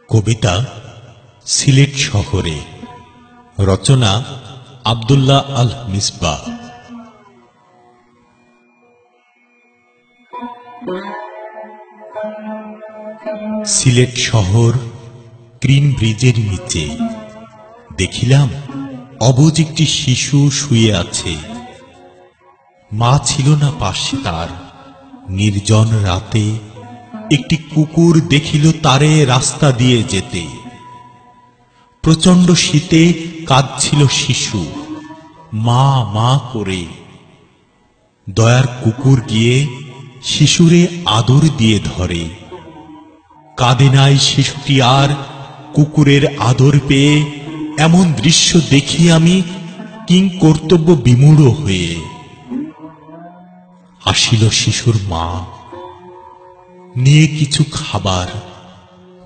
কবিতা সিলেট শহরে, রচনা আব্দুল্লাহ আল মিসবাহ। সিলেট শহর গ্রিন ব্রিজের নিচে দেখিলাম অবুঝ একটি শিশু শুয়ে আছে। মা ছিল না পাশে তার। নির্জন রাতে একটি কুকুর দেখিল তারে রাস্তা দিয়ে যেতে। প্রচণ্ড শীতে কাঁদছিল শিশু মা মা করে। দয়ার কুকুর গিয়ে শিশুরে আদর দিয়ে ধরে। কাঁদে নাই শিশুটি আর কুকুরের আদর পেয়ে। এমন দৃশ্য দেখি আমি কিং কর্তব্য বিমূঢ় হয়ে। আসিল শিশুর মা নিয়ে কিছু খাবার।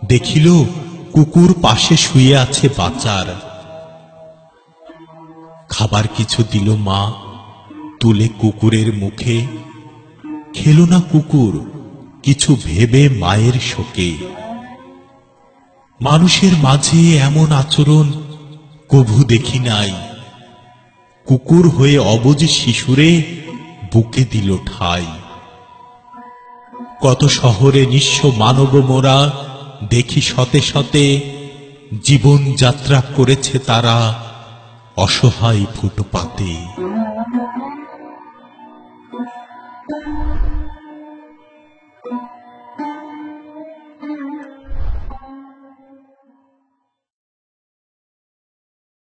দেখিল কুকুর পাশে শুয়ে আছে বাচার। খাবার কিছু দিল মা তুলে কুকুরের মুখে। খেল না কুকুর কিছু ভেবে মায়ের শোকে। মানুষের মাঝে এমন আচরণ কভু দেখি নাই। কুকুর হয়ে অবুঝ শিশুরে বুকে দিল ঠাই। কত শহরে নিঃস্ব মানব মোরা দেখি শতে শতে। জীবন যাত্রা করেছে তারা অসহায় ফুটপাতে।